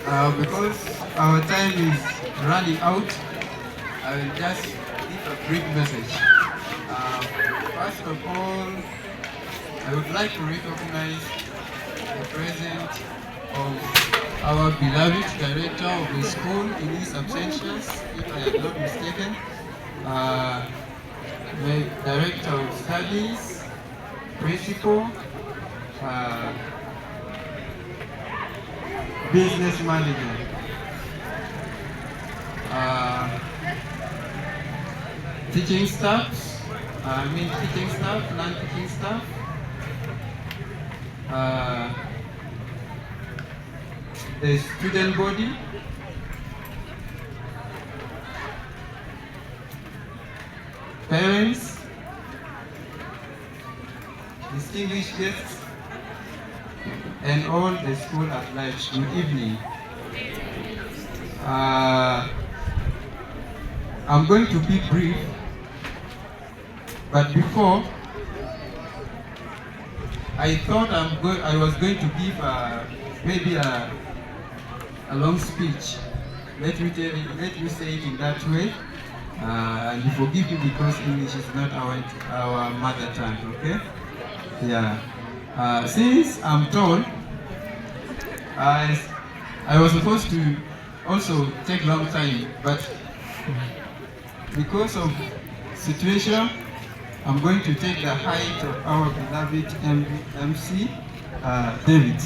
Because our time is running out, I will just give a brief message. First of all, I would like to recognize the presence of our beloved director of the school in his absentia, if I am not mistaken. The director of studies, principal, uh, business manager, teaching staff, teaching staff, non-teaching staff, the student body, parents, distinguished guests, and all the school at large. Good evening. I'm going to be brief, but before, I thought I was going to give maybe a long speech. Let me say it in that way, and you forgive me because English is not our mother tongue. Okay? Yeah. Since I'm told, I was supposed to also take long time, but because of situation, I'm going to take the height of our beloved MC, David.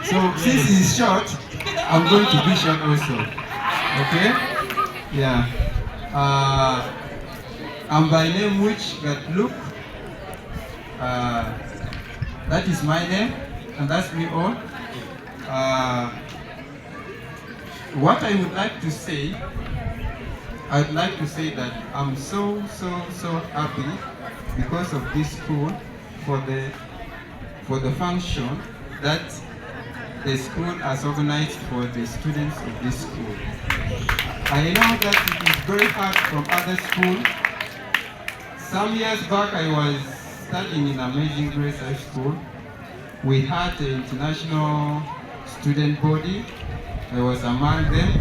So since he's short, I'm going to be short also. Okay? Yeah. I'm by name Which Got Look. That is my name, and that's me all. What I would like to say, I'd like to say that I'm so happy because of this school for the function that the school has organized for the students of this school. I know that it is very hard from other schools. Some years back I was studying in Amazing Grace High School. We had the international student body. I was among them.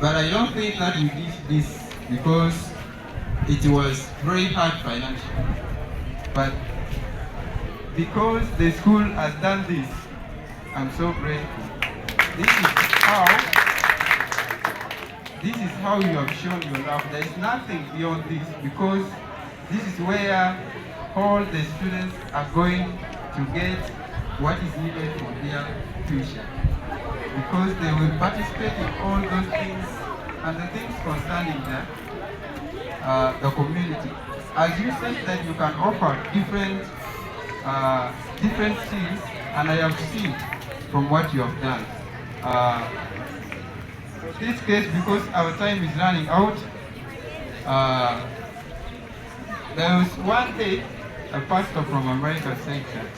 But I don't think that we did this because it was very hard financially. But because the school has done this, I'm so grateful. This is how you have shown your love. There is nothing beyond this because this is where all the students are going to get what is needed for their future. Because they will participate in all those things and the things concerning the community. As you said that you can offer different skills, and I have seen from what you have done. In this case, because our time is running out, there was one day a pastor from America said that.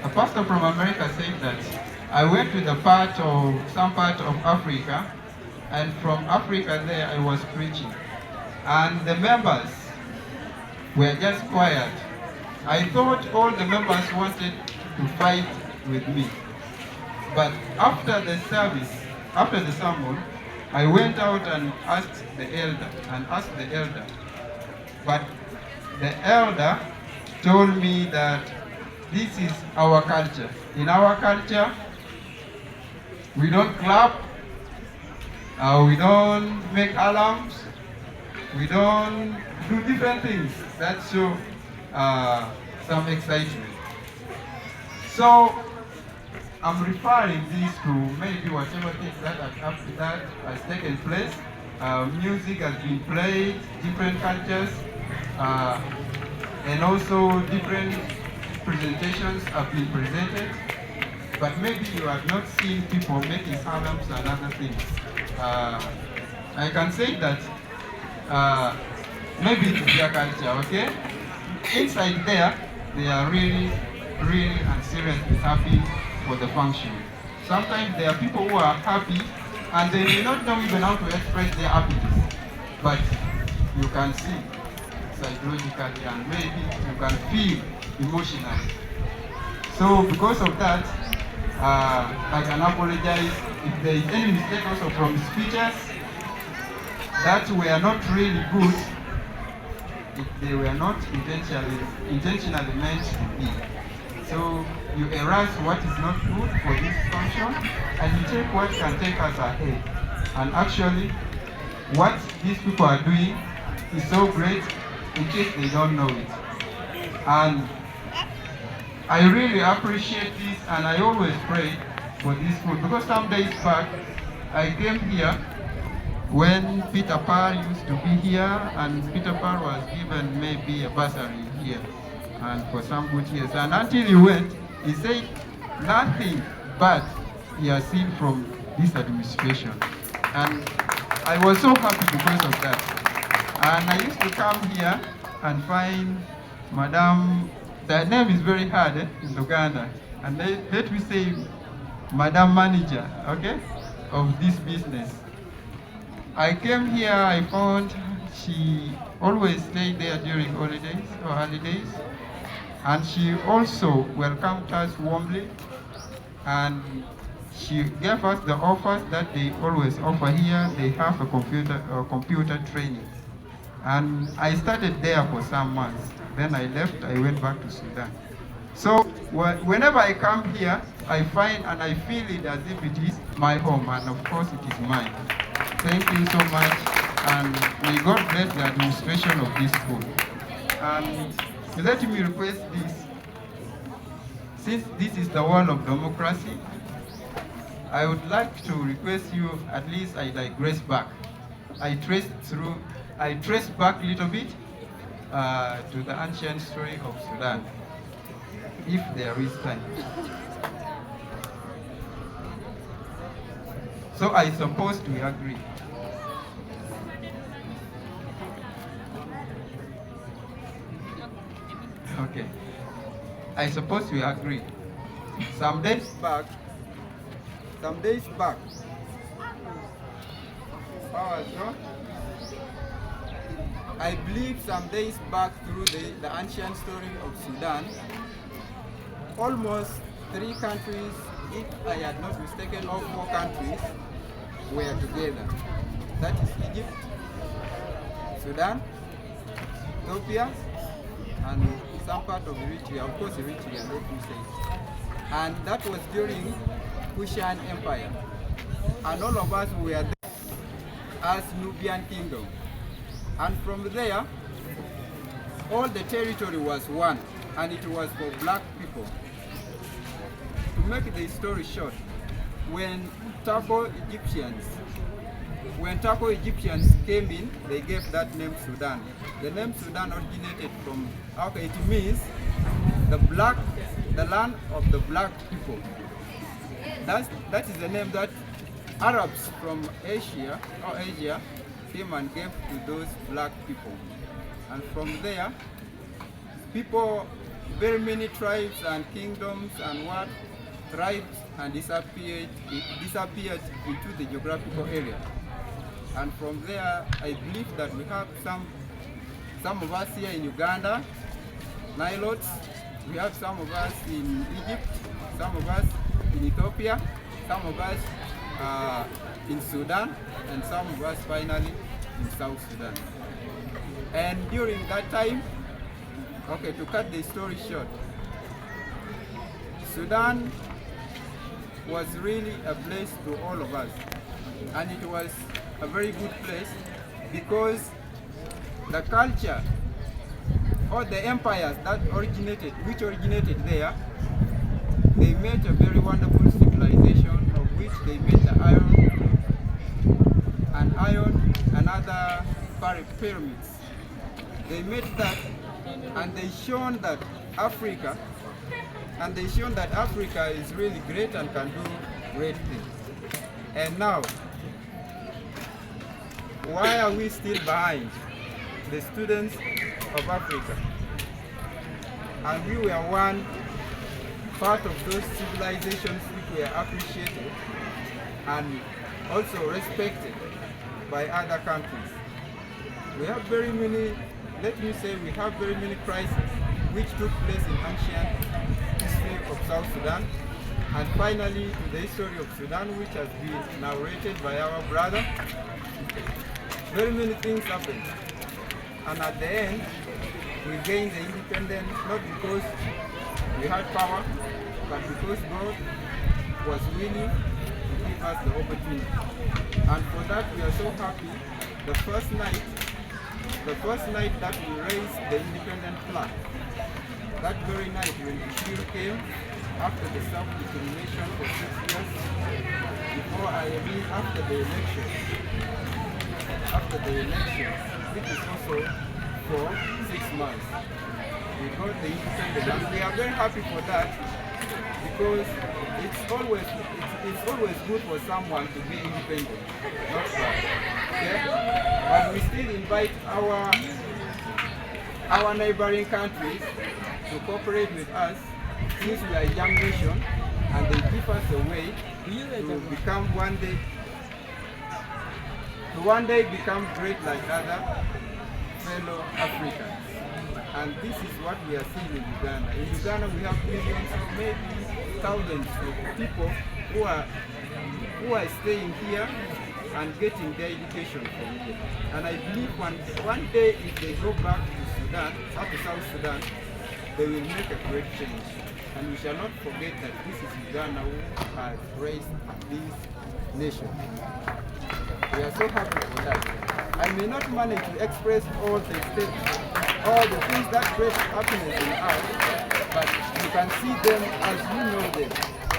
A pastor from America said that I went to some part of Africa, and from Africa there I was preaching. And the members were just quiet. I thought all the members wanted to fight with me. But after the service, after the sermon, I went out and asked the elder. But the elder told me that this is our culture. In our culture, we don't clap, we don't make alarms, we don't do different things that show some excitement. So I'm referring this to maybe whatever things that has taken place. Music has been played, different cultures, and also different presentations have been presented. But maybe you have not seen people making alarms and other things. I can say that maybe it's their culture, okay? Inside there, they are really and seriously happy for the function. Sometimes there are people who are happy and they may not know even how to express their happiness. But you can see psychologically and maybe you can feel emotionally. So because of that, I can apologize if there is any mistake also from speeches that were not really good, if they were not intentionally meant to be. So you erase what is not good for this function, and you take what can take us ahead. And actually, what these people are doing is so great in case they don't know it. And I really appreciate this, and I always pray for this school, because some days back I came here when Peter Parr used to be here, and Peter Parr was given maybe a bursary here and for some good years. And until he went, he said nothing bad he has seen from this administration. And I was so happy because of that. And I used to come here and find Madam, the name is very hard in Uganda, and let me say Madam Manager, okay, of this business. I came here, I found she always stayed there during holidays, and she also welcomed us warmly, and she gave us the offers that they always offer here. They have a computer training. And I started there for some months. Then I left, I went back to Sudan. So whenever I come here, I find and I feel it as if it is my home, and of course it is mine. Thank you so much, and may God bless the administration of this school. And let me request this. Since this is the world of democracy, I would like to request you, at least I digress back. I trace back a little bit to the ancient story of Sudan, if there is time. So I suppose we agree. Okay. I suppose we agree. Some days back, I believe some days back, through the ancient story of Sudan, almost 3 countries, if I had not mistaken, all 4 countries were together. That is Egypt, Sudan, Ethiopia, and some part of Eritrea, of course Eritrea, let me say. And that was during Kushan Empire. And all of us were there as Nubian Kingdom. And from there, all the territory was one, and it was for black people. To make the story short, when Turco Egyptians came in, they gave that name Sudan. The name Sudan originated from, okay, it means the land of the black people. That is the name that Arabs from Asia came and gave to those black people. And from there, very many tribes and kingdoms and tribes and disappeared into the geographical area. And from there, I believe that we have some of us here in Uganda, Nilotes. We have some of us in Egypt, some of us in Ethiopia, some of us in Sudan, and some of us finally in South Sudan. And during that time, okay, to cut the story short, Sudan was really a place to all of us. And it was a very good place because the culture or the empires which originated there, they made a very wonderful civilization, of which they made the iron and other pyramids. They made that, and they shown that Africa is really great and can do great things. And now, why are we still behind the students of Africa? And we were one part of those civilizations which were appreciated and also respected by other countries. We have very many, we have very many crises which took place in ancient history of South Sudan. And finally, the history of Sudan, which has been narrated by our brother. Very many things happened. And at the end, we gained the independence not because we had power, but because God was willing to give us the opportunity. And for that, we are so happy. The first night that we raised the independent flag, that very night when the shield came, after the self-determination for 6 years, after the election, which is also for 6 months, we got the independence, and we are very happy for that, because it's always good for someone to be independent, not bad. Okay? But we still invite our neighboring countries to cooperate with us, since we are a young nation, and they give us a way to become one day become great like other fellow Africans. And this is what we are seeing in Uganda. In Uganda, we have millions or maybe thousands of people who are staying here and getting their education from here. And I believe one day, if they go back to Sudan, to South Sudan, they will make a great change. And we shall not forget that this is Uganda who has raised this nation. We are so happy for that. I may not manage to express all the things that create happiness in us, but you can see them as you know them.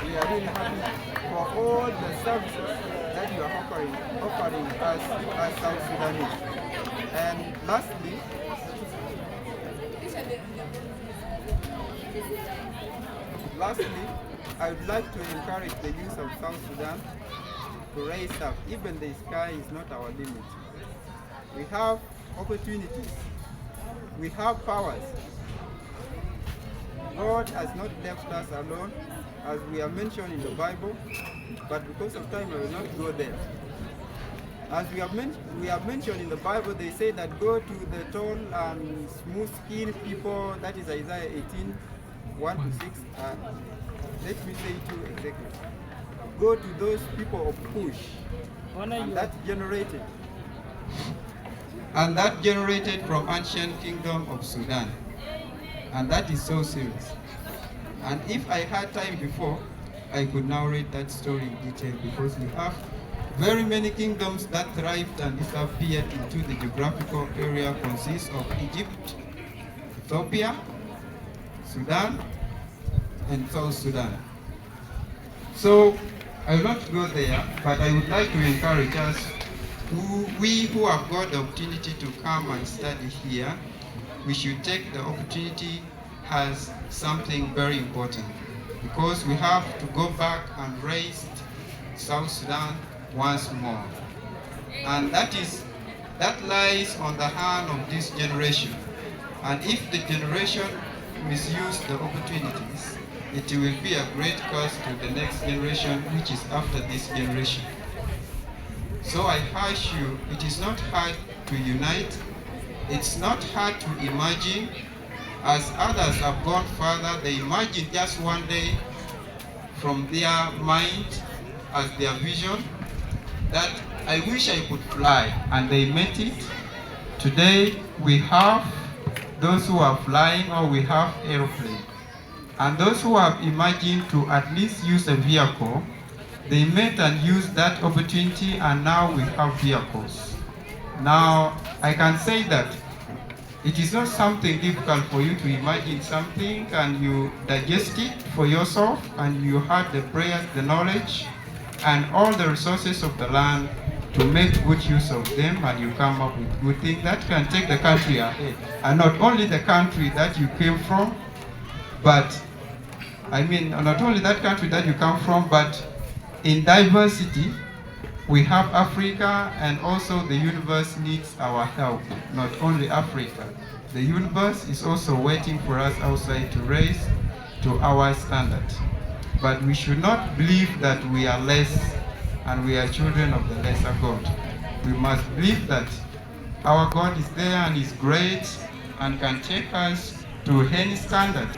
We are really happy for all the services that you are offering us as South Sudanese. And lastly, I would like to encourage the youth of South Sudan to raise up. Even the sky is not our limit. We have opportunities. We have powers. God has not left us alone, as we are mentioned in the Bible, but because of time I will not go there. As we have mentioned in the Bible, they say that go to the tall and smooth-skinned people, that is Isaiah 18, 1 to 6. Let me say 2 exactly. Go to those people of Cush, and that generated from ancient kingdom of Sudan. And that is so serious. And if I had time before, I could narrate that story in detail, because we have very many kingdoms that thrived and disappeared into the geographical area consists of Egypt, Ethiopia, Sudan, and South Sudan. So I will not go there, but I would like to encourage us, we who have got the opportunity to come and study here, we should take the opportunity as something very important, because we have to go back and raise South Sudan once more. And that lies on the hand of this generation. And if the generation misuse the opportunities, it will be a great cost to the next generation, which is after this generation. So I urge you, it is not hard to unite. It's not hard to imagine. As others have gone further, they imagine just one day from their mind as their vision that I wish I could fly, and they met it. Today we have those who are flying, or we have airplanes. And those who have imagined to at least use a vehicle, they met and used that opportunity, and now we have vehicles. Now, I can say that it is not something difficult for you to imagine something and you digest it for yourself, and you have the prayers, the knowledge, and all the resources of the land to make good use of them, and you come up with good things that can take the country ahead. And not only the country that you came from, but not only that country that you come from, but in diversity, we have Africa, and also the universe needs our help, not only Africa. The universe is also waiting for us outside to raise to our standard. But we should not believe that we are less and we are children of the lesser God. We must believe that our God is there and is great and can take us to any standard.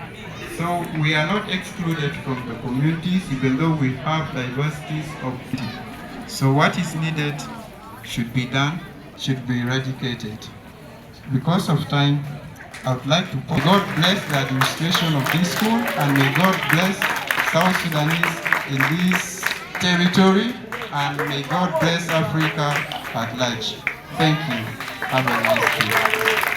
So we are not excluded from the communities, even though we have diversities of people. So what is needed should be done, should be eradicated. Because of time, I would like to may God bless the administration of this school, and may God bless South Sudanese in this territory, and may God bless Africa at large. Thank you. Have a nice day.